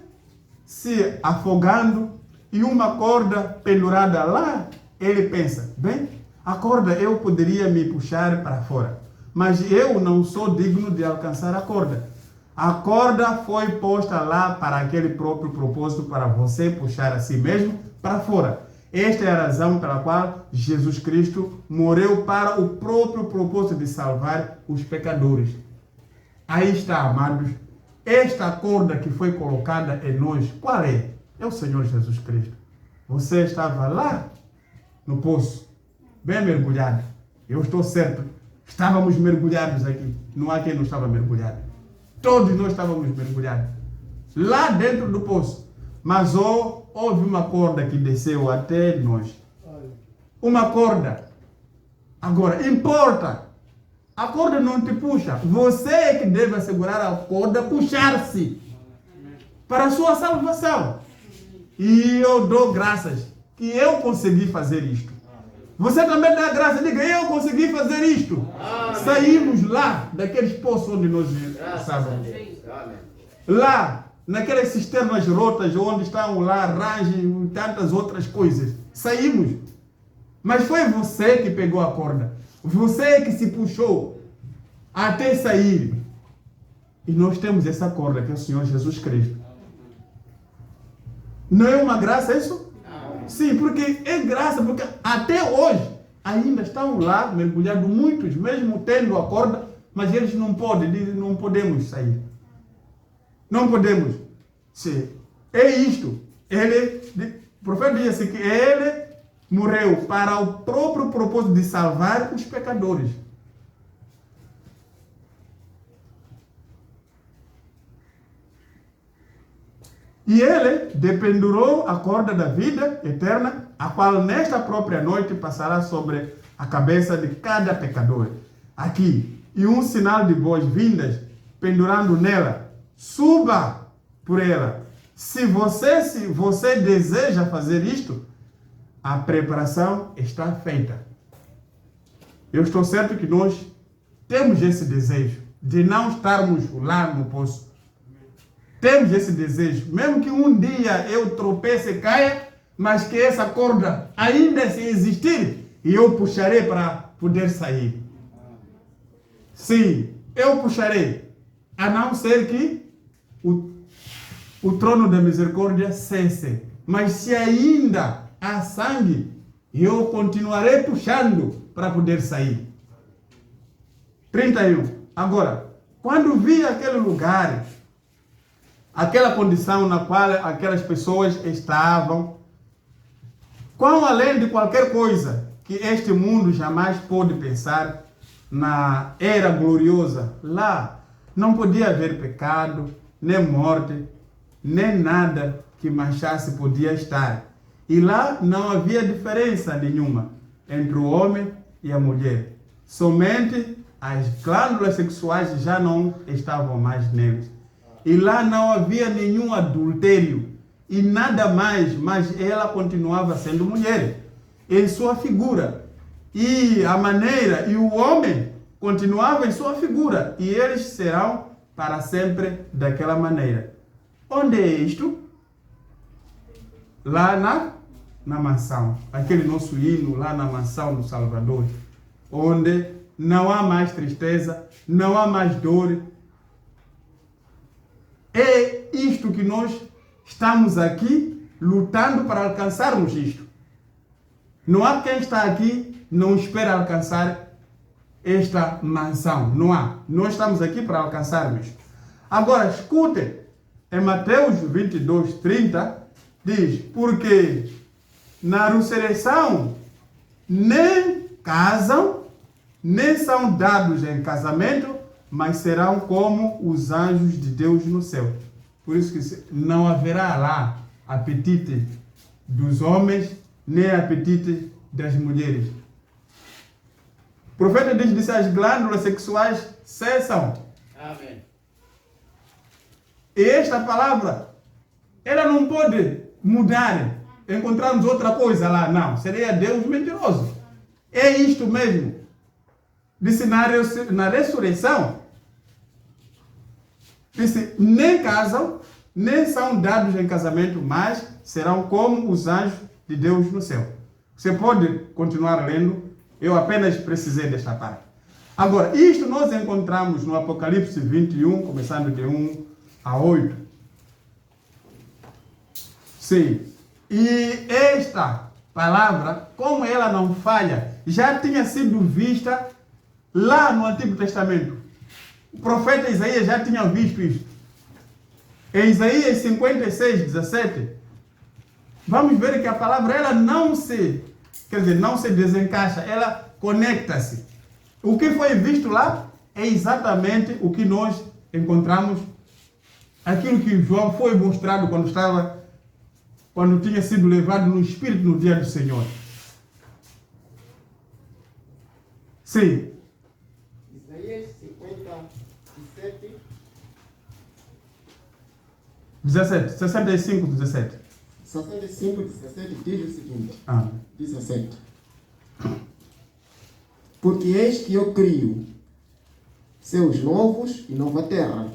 A: se afogando e uma corda pendurada lá, ele pensa, bem, a corda eu poderia me puxar para fora, mas eu não sou digno de alcançar a corda. A corda foi posta lá para aquele próprio propósito, para você puxar a si mesmo para fora. Esta é a razão pela qual Jesus Cristo morreu, para o próprio propósito de salvar os pecadores. Aí está, amados, esta corda que foi colocada em nós, qual é? É o Senhor Jesus Cristo. Você estava lá no poço, bem mergulhado. Eu estou certo, estávamos mergulhados aqui. Não há quem não estava mergulhado. Todos nós estávamos mergulhados. Lá dentro do poço. Mas houve uma corda que desceu até nós. Uma corda. Agora, importa. A corda não te puxa. Você é que deve assegurar a corda, puxar-se para a sua salvação. E eu dou graças que eu consegui fazer isto. Você também dá graças, diga, eu consegui fazer isto. Amém. Saímos lá daqueles poços onde nós estávamos. Lá, naquelas cisternas rotas, onde estão lá range e tantas outras coisas. Saímos. Mas foi você que pegou a corda. Você que se puxou até sair. E nós temos essa corda, que é o Senhor Jesus Cristo. Não é uma graça isso? Sim, porque é graça, porque até hoje ainda estão lá mergulhados muitos, mesmo tendo a corda, mas eles não podem, dizem, não podemos sair. Não podemos. Sim. É isto. O profeta disse que ele morreu para o próprio propósito de salvar os pecadores. E ele dependurou a corda da vida eterna, a qual nesta própria noite passará sobre a cabeça de cada pecador. Aqui, e um sinal de boas-vindas, pendurando nela, suba por ela. Se você deseja fazer isto, a preparação está feita. Eu estou certo que nós temos esse desejo de não estarmos lá no poço. Temos esse desejo, mesmo que um dia eu tropece e caia, mas que essa corda ainda se existir, e eu puxarei para poder sair. Sim, eu puxarei, a não ser que o trono da misericórdia cesse. Mas se ainda há sangue, eu continuarei puxando para poder sair. 31. Agora, quando vi aquele lugar, aquela condição na qual aquelas pessoas estavam, quão além de qualquer coisa que este mundo jamais pôde pensar, na era gloriosa, lá não podia haver pecado, nem morte, nem nada que manchasse podia estar. E lá não havia diferença nenhuma entre o homem e a mulher. Somente as glândulas sexuais já não estavam mais neles. E lá não havia nenhum adultério e nada mais, mas ela continuava sendo mulher em sua figura. E a maneira, e o homem continuava em sua figura, e eles serão para sempre daquela maneira. Onde é isto? Lá na mansão, aquele nosso hino lá na mansão do Salvador, onde não há mais tristeza, não há mais dor. É isto que nós estamos aqui lutando para alcançarmos isto. Não há quem está aqui não espera alcançar esta mansão. Não há. Nós estamos aqui para alcançarmos. Agora, escute, em Mateus 22, 30, diz, porque na ressurreição nem casam, nem são dados em casamento, mas serão como os anjos de Deus no céu. Por isso que não haverá lá apetite dos homens, nem apetite das mulheres. O profeta diz que as glândulas sexuais cessam.
D: Amém.
A: E esta palavra, ela não pode mudar. Encontrarmos outra coisa lá, não. Seria Deus mentiroso. É isto mesmo. Disse na ressurreição, disse, nem casam, nem são dados em casamento, mas serão como os anjos de Deus no céu. Você pode continuar lendo, eu apenas precisei desta parte. Agora, isto nós encontramos no Apocalipse 21, começando de 1 a 8. Sim. E esta palavra, como ela não falha, já tinha sido vista lá no Antigo Testamento. O profeta Isaías já tinha visto isto. Em Isaías 56, 17, vamos ver que a palavra ela não se desencaixa, ela conecta-se. O que foi visto lá é exatamente o que nós encontramos, aquilo que João foi mostrado quando tinha sido levado no Espírito no dia do Senhor. Sim.
B: Isaías 57.
A: 65, 17.
B: 65, 17 diz o seguinte. 17. Porque eis que eu crio seus novos e nova terra,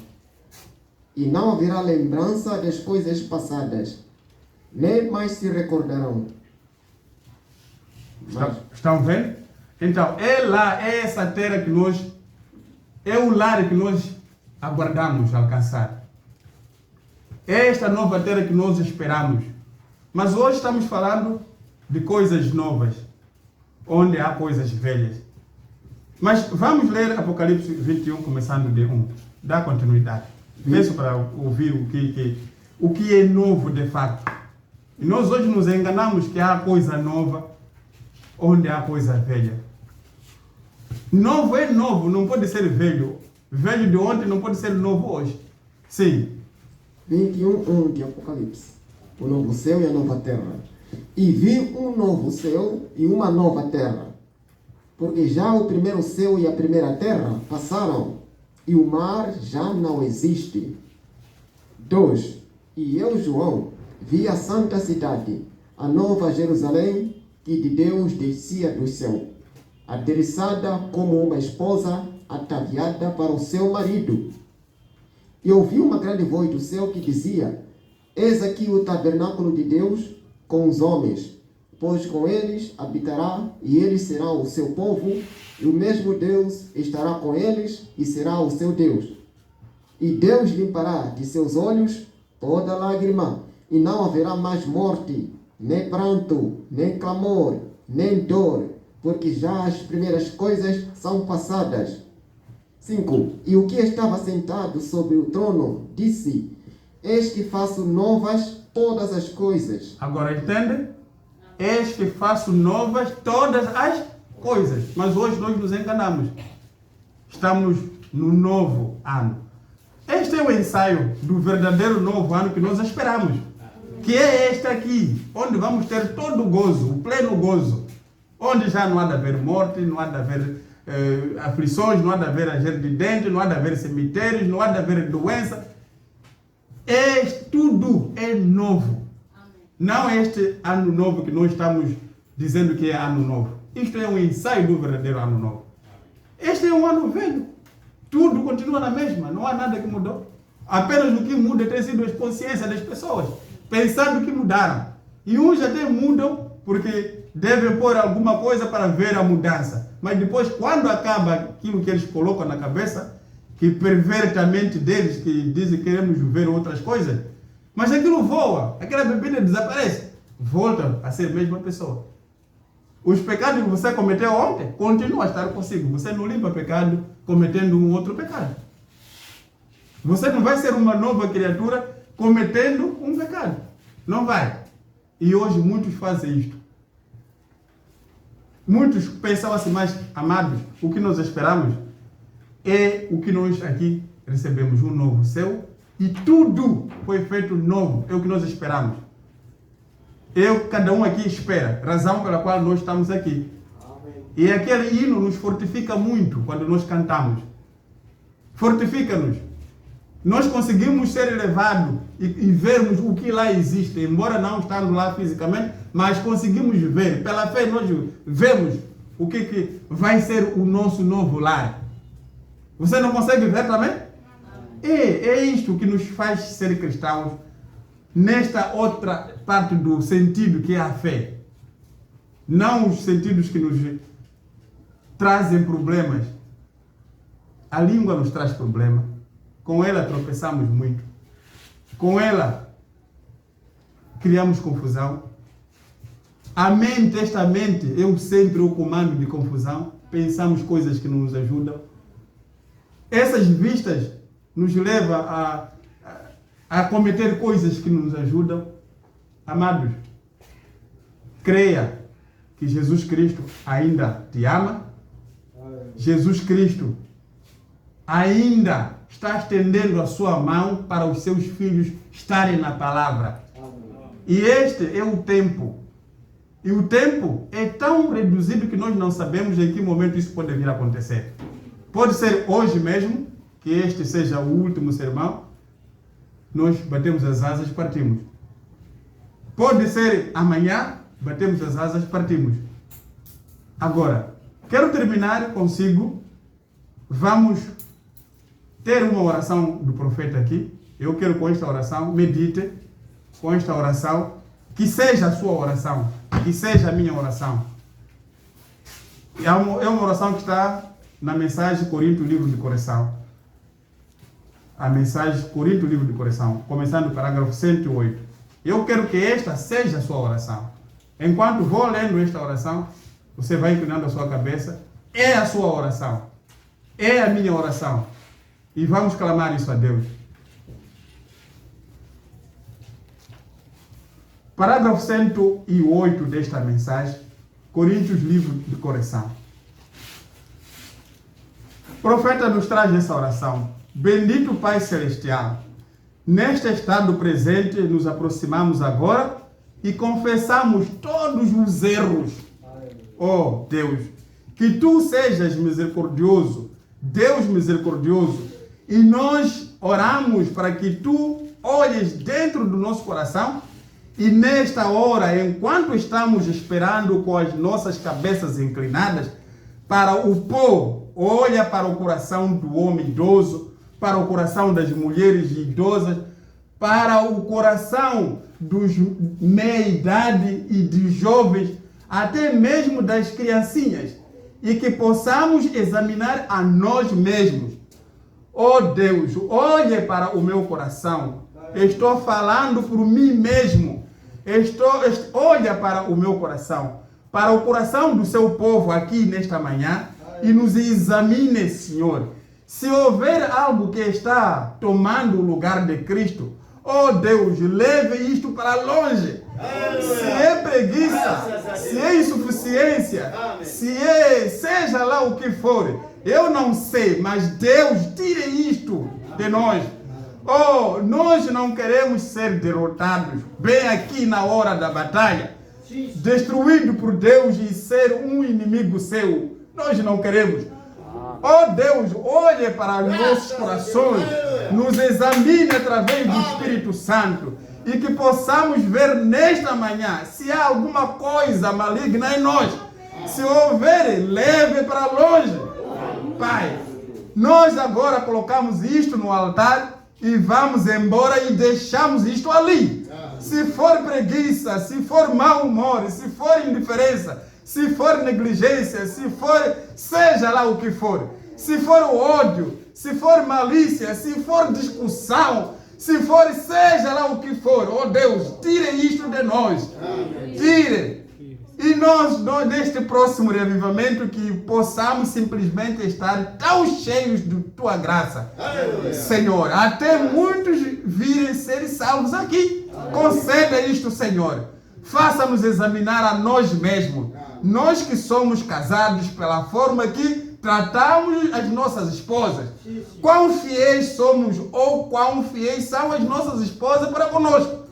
B: e não haverá lembrança das coisas passadas, nem mais se recordarão.
A: Estão vendo? Então, é lá, é essa terra que é o lar que nós aguardamos alcançar. É esta nova terra que nós esperamos. Mas hoje estamos falando de coisas novas, onde há coisas velhas. Mas vamos ler Apocalipse 21, começando de 1. Dá continuidade. Peço para ouvir o que é novo de fato. E nós hoje nos enganamos que há coisa nova, onde há coisa velha. Novo é novo, não pode ser velho. Velho de ontem não pode ser novo hoje. Sim.
B: 21, de Apocalipse. O novo céu e a nova terra. E vi um novo céu e uma nova terra, porque já o primeiro céu e a primeira terra passaram, e o mar já não existe. 2. E eu, João, vi a santa cidade, a nova Jerusalém, que de Deus descia do céu, adereçada como uma esposa ataviada para o seu marido. E ouvi uma grande voz do céu que dizia: eis aqui o tabernáculo de Deus com os homens, pois com eles habitará, e eles serão o seu povo, e o mesmo Deus estará com eles, e será o seu Deus. E Deus limpará de seus olhos toda lágrima, e não haverá mais morte, nem pranto, nem clamor, nem dor, porque já as primeiras coisas são passadas. 5. E o que estava sentado sobre o trono disse: Eis que faço novas todas as coisas.
A: Agora entende? Eis que faço novas todas as coisas. Mas hoje nós nos enganamos. Estamos no novo ano. Este é o ensaio do verdadeiro novo ano que nós esperamos. Que é este aqui, onde vamos ter todo o gozo, o pleno gozo. Onde já não há de haver morte, não há de haver aflições, não há de haver ranger de dente, não há de haver cemitérios, não há de haver doença. Tudo é novo. Não é este ano novo que nós estamos dizendo que é ano novo. Isto é um ensaio do verdadeiro ano novo. Este é um ano velho. Tudo continua na mesma, não há nada que mudou. Apenas o que muda tem sido a consciência das pessoas, pensando que mudaram. E uns até mudam porque devem pôr alguma coisa para ver a mudança. Mas depois, quando acaba aquilo que eles colocam na cabeça, que perverte a mente deles, que dizem que queremos ver outras coisas, mas aquilo voa, aquela bebida desaparece, volta a ser a mesma pessoa. Os pecados que você cometeu ontem continuam a estar consigo. Você não limpa pecado cometendo um outro pecado. Você não vai ser uma nova criatura cometendo um pecado. Não vai. E hoje muitos fazem isto. Muitos pensam assim, mas amados, o que nós esperamos é o que nós aqui recebemos, um novo céu, e tudo foi feito novo, é o que nós esperamos. Cada um aqui espera, razão pela qual nós estamos aqui. Amém. E aquele hino nos fortifica muito quando nós cantamos. Fortifica-nos. Nós conseguimos ser elevados e vermos o que lá existe, embora não estando lá fisicamente, mas conseguimos ver. Pela fé nós vemos o que vai ser o nosso novo lar. Você não consegue ver também? É isto que nos faz ser cristãos, nesta outra parte do sentido que é a fé. Não os sentidos que nos trazem problemas. A língua nos traz problema. Com ela tropeçamos muito. Com ela criamos confusão. A mente, esta mente, é sempre o comando de confusão. Pensamos coisas que não nos ajudam. Essas vistas nos levam a cometer coisas que nos ajudam. Amados, creia que Jesus Cristo ainda te ama. Jesus Cristo ainda está estendendo a sua mão para os seus filhos estarem na palavra. E este é o tempo. E o tempo é tão reduzido que nós não sabemos em que momento isso pode vir a acontecer. Pode ser hoje mesmo, que este seja o último sermão, nós batemos as asas e partimos. Pode ser amanhã, batemos as asas e partimos. Agora, quero terminar consigo. Vamos ter uma oração do profeta aqui. Eu quero com esta oração, medite com esta oração, que seja a sua oração, que seja a minha oração. É uma oração que está na mensagem Corinto, livro de coração. A mensagem Corinto, livro de coração, começando no parágrafo 108. Eu quero que esta seja a sua oração. Enquanto vou lendo esta oração, você vai inclinando a sua cabeça. É a sua oração. É a minha oração. E vamos clamar isso a Deus. Parágrafo 108 desta mensagem, Coríntios, livro de coração. O profeta nos traz essa oração. Bendito Pai Celestial, neste estado presente nos aproximamos agora e confessamos todos os erros. Oh Deus, que Tu sejas misericordioso, Deus misericordioso, e nós oramos para que Tu olhes dentro do nosso coração e nesta hora, enquanto estamos esperando com as nossas cabeças inclinadas para o pó, olha para o coração do homem idoso, para o coração das mulheres idosas, para o coração dos meia-idade e dos jovens, até mesmo das criancinhas, e que possamos examinar a nós mesmos. Oh Deus, olhe para o meu coração. Estou falando por mim mesmo. Olha para o meu coração, para o coração do seu povo aqui nesta manhã, e nos examine, Senhor. Se houver algo que está tomando o lugar de Cristo, oh Deus, leve isto para longe. Se é preguiça, se é insuficiência, seja lá o que for, eu não sei, mas Deus, tire isto de nós. Oh, nós não queremos ser derrotados bem aqui na hora da batalha, destruído por Deus e ser um inimigo seu. Nós não queremos. Oh Deus, olhe para os nossos corações, nos examine através do Espírito Santo e que possamos ver nesta manhã se há alguma coisa maligna em nós. Se houver, leve para longe. Pai, nós agora colocamos isto no altar e vamos embora e deixamos isto ali. Se for preguiça, se for mau humor, se for indiferença, se for negligência, se for, seja lá o que for, se for ódio, se for malícia, se for discussão, se for, seja lá o que for, oh Deus, tire isto de nós, tire. E nós neste próximo reavivamento, que possamos simplesmente estar tão cheios de Tua graça. Senhor, até muitos virem ser salvos aqui. Conceda isto, Senhor. Faça-nos examinar a nós mesmos. Nós que somos casados, pela forma que tratamos as nossas esposas. Quão fiéis somos ou quão fiéis são as nossas esposas para conosco.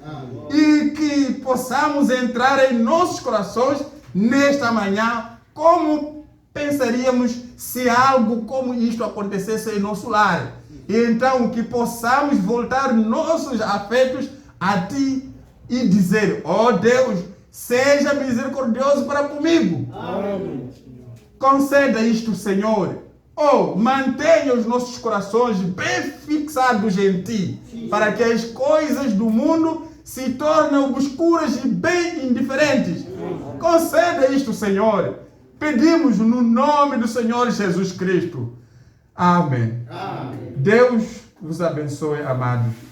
A: E que possamos entrar em nossos corações nesta manhã, como pensaríamos se algo como isto acontecesse em nosso lar. E então que possamos voltar nossos afetos a Ti e dizer: oh Deus, seja misericordioso para comigo. Amém. Conceda isto, Senhor. Oh, mantenha os nossos corações bem fixados em Ti, para que as coisas do mundo se tornem obscuras e bem indiferentes. Conceda isto, Senhor. Pedimos no nome do Senhor Jesus Cristo. Amém. Deus vos abençoe, amados.